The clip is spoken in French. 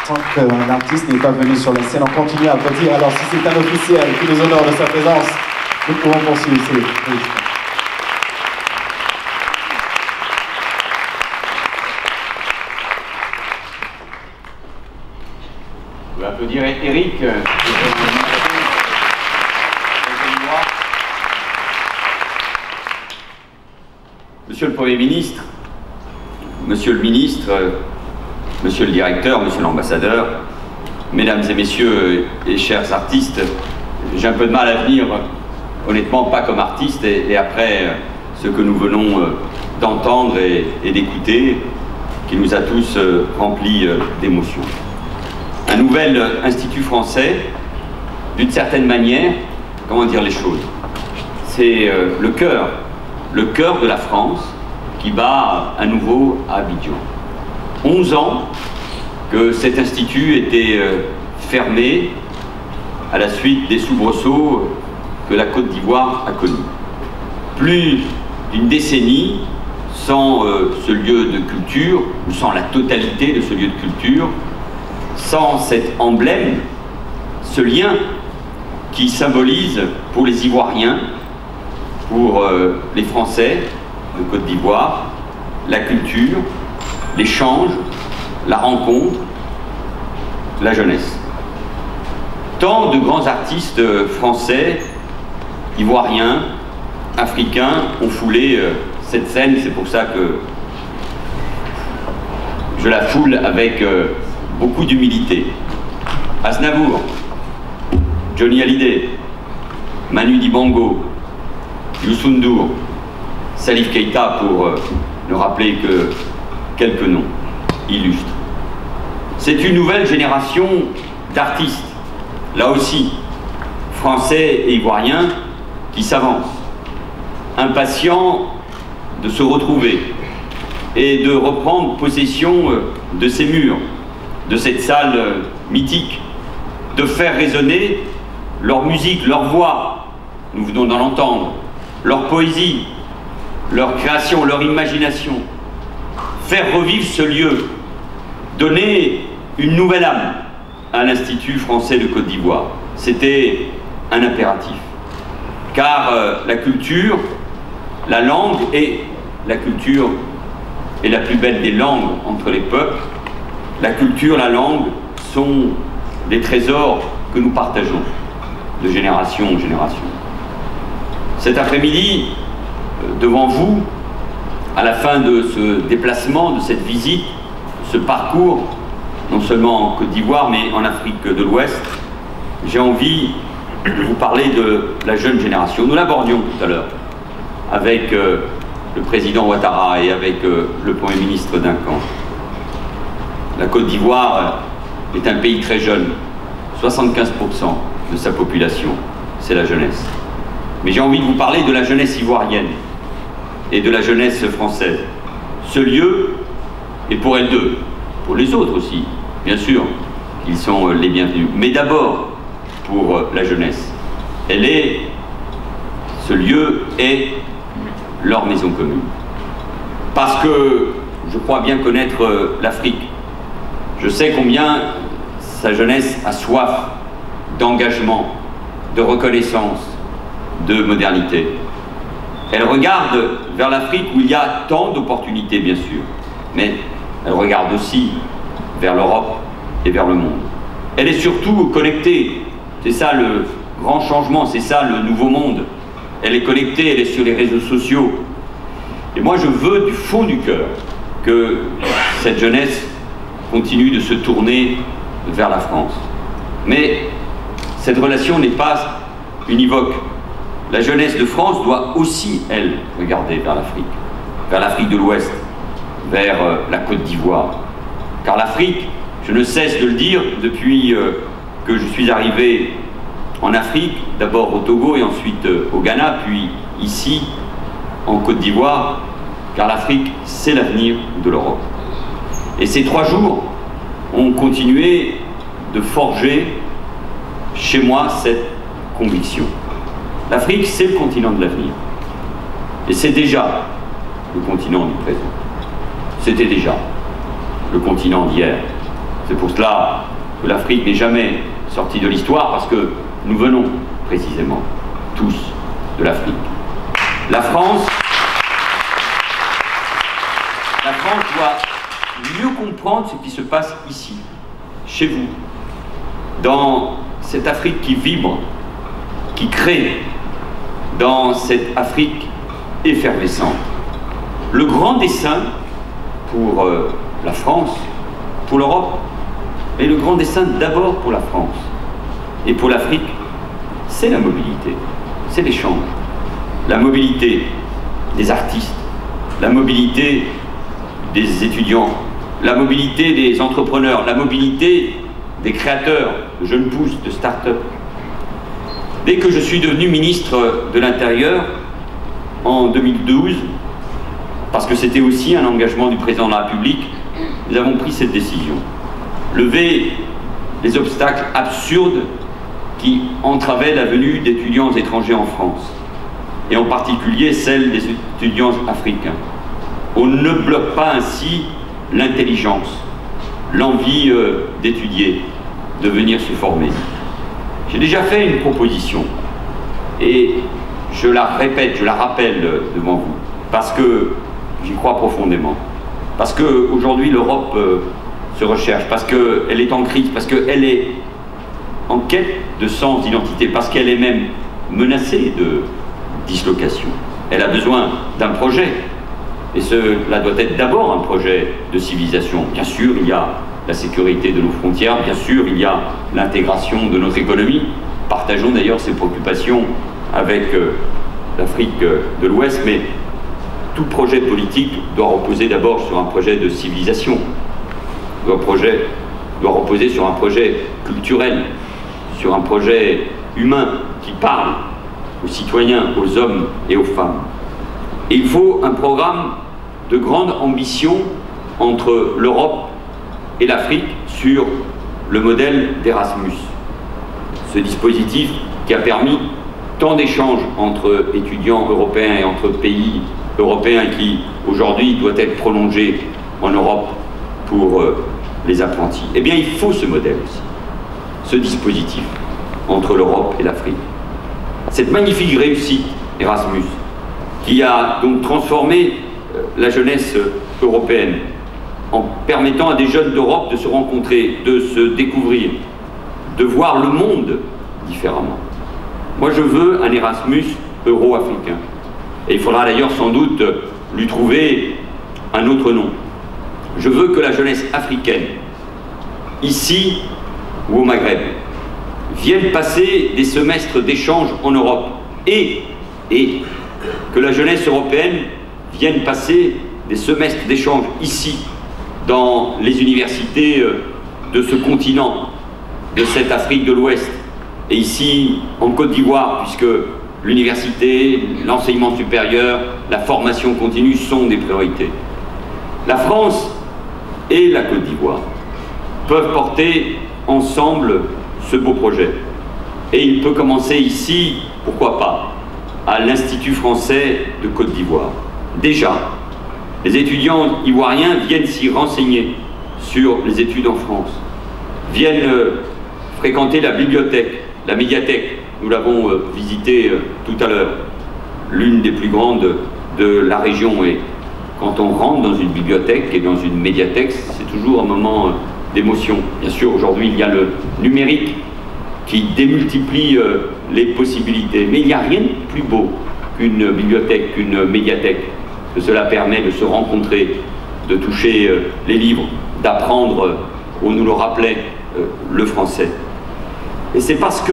Tant qu'un artiste n'est pas venu sur la scène, on continue à applaudir. Alors si c'est un officiel qui nous honore de sa présence, nous pouvons poursuivre. Oui. On va applaudir Eric. Monsieur le Premier ministre, Monsieur le ministre, Monsieur le directeur, Monsieur l'ambassadeur, Mesdames et Messieurs et chers artistes, j'ai un peu de mal à venir, honnêtement, pas comme artiste, et après ce que nous venons d'entendre et d'écouter, qui nous a tous remplis d'émotions. Un nouvel institut français, d'une certaine manière, comment dire les choses, c'est le cœur de la France qui bat à nouveau à Abidjan. 11 ans que cet institut était fermé à la suite des soubresauts que la Côte d'Ivoire a connus. Plus d'une décennie sans ce lieu de culture, ou sans la totalité de ce lieu de culture, sans cet emblème, ce lien qui symbolise pour les Ivoiriens, pour les Français de Côte d'Ivoire, la culture, l'échange, la rencontre, la jeunesse. Tant de grands artistes français, ivoiriens, africains ont foulé cette scène, c'est pour ça que je la foule avec beaucoup d'humilité. Aznavour, Johnny Hallyday, Manu Dibango, Youssou N'Dour, Salif Keïta, pour ne rappeler que quelques noms illustres. C'est une nouvelle génération d'artistes, là aussi, français et ivoiriens, qui s'avancent, impatients de se retrouver et de reprendre possession de ces murs, de cette salle mythique, de faire résonner leur musique, leur voix, nous venons d'en entendre, leur poésie, leur création, leur imagination, faire revivre ce lieu, donner une nouvelle âme à l'Institut français de Côte d'Ivoire. C'était un impératif. Car la culture, la langue et la culture est la plus belle des langues entre les peuples. La culture, la langue sont des trésors que nous partageons de génération en génération. Cet après-midi, devant vous, à la fin de ce déplacement, de cette visite, ce parcours, non seulement en Côte d'Ivoire, mais en Afrique de l'Ouest, j'ai envie de vous parler de la jeune génération. Nous l'abordions tout à l'heure avec le président Ouattara et avec le Premier ministre Duncan. La Côte d'Ivoire est un pays très jeune. 75% de sa population, c'est la jeunesse. Mais j'ai envie de vous parler de la jeunesse ivoirienne et de la jeunesse française. Ce lieu est pour elles deux, pour les autres aussi, bien sûr, ils sont les bienvenus. Mais d'abord, pour la jeunesse. Ce lieu est leur maison commune. Parce que je crois bien connaître l'Afrique. Je sais combien sa jeunesse a soif d'engagement, de reconnaissance, de modernité. Elle regarde vers l'Afrique où il y a tant d'opportunités, bien sûr, mais elle regarde aussi vers l'Europe et vers le monde. Elle est surtout connectée. C'est ça le grand changement, c'est ça le nouveau monde. Elle est connectée, elle est sur les réseaux sociaux. Et moi, je veux du fond du cœur que cette jeunesse continue de se tourner vers la France. Mais cette relation n'est pas univoque. La jeunesse de France doit aussi, elle, regarder vers l'Afrique de l'Ouest, vers la Côte d'Ivoire. Car l'Afrique, je ne cesse de le dire depuis que je suis arrivé en Afrique, d'abord au Togo et ensuite au Ghana, puis ici, en Côte d'Ivoire, car l'Afrique, c'est l'avenir de l'Europe. Et ces 3 jours ont continué de forger chez moi cette conviction. L'Afrique, c'est le continent de l'avenir. Et c'est déjà le continent du présent. C'était déjà le continent d'hier. C'est pour cela que l'Afrique n'est jamais sortie de l'histoire, parce que nous venons précisément tous de l'Afrique. La France doit mieux comprendre ce qui se passe ici, chez vous, dans cette Afrique qui vibre, qui crée, dans cette Afrique effervescente. Le grand dessein pour la France, pour l'Europe, et le grand dessein d'abord pour la France et pour l'Afrique, c'est la mobilité, c'est l'échange. La mobilité des artistes, la mobilité des étudiants, la mobilité des entrepreneurs, la mobilité des créateurs, de jeunes pousses, de start-up. Dès que je suis devenu ministre de l'Intérieur en 2012, parce que c'était aussi un engagement du président de la République, nous avons pris cette décision. Lever les obstacles absurdes qui entravaient la venue d'étudiants étrangers en France, et en particulier celle des étudiants africains. On ne bloque pas ainsi l'intelligence, l'envie d'étudier, de venir se former. J'ai déjà fait une proposition, et je la répète, je la rappelle devant vous, parce que j'y crois profondément. Parce qu'aujourd'hui l'Europe se recherche, parce qu'elle est en crise, parce qu'elle est en quête de sens d'identité, parce qu'elle est même menacée de dislocation. Elle a besoin d'un projet, et cela doit être d'abord un projet de civilisation. Bien sûr, il y a la sécurité de nos frontières, bien sûr, il y a l'intégration de notre économie. Partageons d'ailleurs ces préoccupations avec l'Afrique de l'Ouest, mais tout projet politique doit reposer d'abord sur un projet de civilisation, doit reposer sur un projet culturel, sur un projet humain qui parle aux citoyens, aux hommes et aux femmes. Et il faut un programme de grande ambition entre l'Europe et l'Afrique sur le modèle d'Erasmus. Ce dispositif qui a permis tant d'échanges entre étudiants européens et entre pays européens, qui aujourd'hui doit être prolongé en Europe pour les apprentis. Eh bien, il faut ce modèle aussi, ce dispositif entre l'Europe et l'Afrique. Cette magnifique réussite Erasmus, qui a donc transformé la jeunesse européenne, en permettant à des jeunes d'Europe de se rencontrer, de se découvrir, de voir le monde différemment. Moi, je veux un Erasmus euro-africain. Et il faudra d'ailleurs sans doute lui trouver un autre nom. Je veux que la jeunesse africaine, ici ou au Maghreb, vienne passer des semestres d'échange en Europe, et que la jeunesse européenne vienne passer des semestres d'échange ici, dans les universités de ce continent, de cette Afrique de l'Ouest, et ici en Côte d'Ivoire, puisque l'université, l'enseignement supérieur, la formation continue sont des priorités. La France et la Côte d'Ivoire peuvent porter ensemble ce beau projet. Et il peut commencer ici, pourquoi pas, à l'Institut français de Côte d'Ivoire. Déjà, les étudiants ivoiriens viennent s'y renseigner sur les études en France, viennent fréquenter la bibliothèque, la médiathèque. Nous l'avons visitée tout à l'heure, l'une des plus grandes de la région. Et quand on rentre dans une bibliothèque et dans une médiathèque, c'est toujours un moment d'émotion. Bien sûr, aujourd'hui, il y a le numérique qui démultiplie les possibilités. Mais il n'y a rien de plus beau qu'une bibliothèque, qu'une médiathèque. Que cela permet de se rencontrer, de toucher les livres, d'apprendre, on nous le rappelait, le français. Et c'est parce que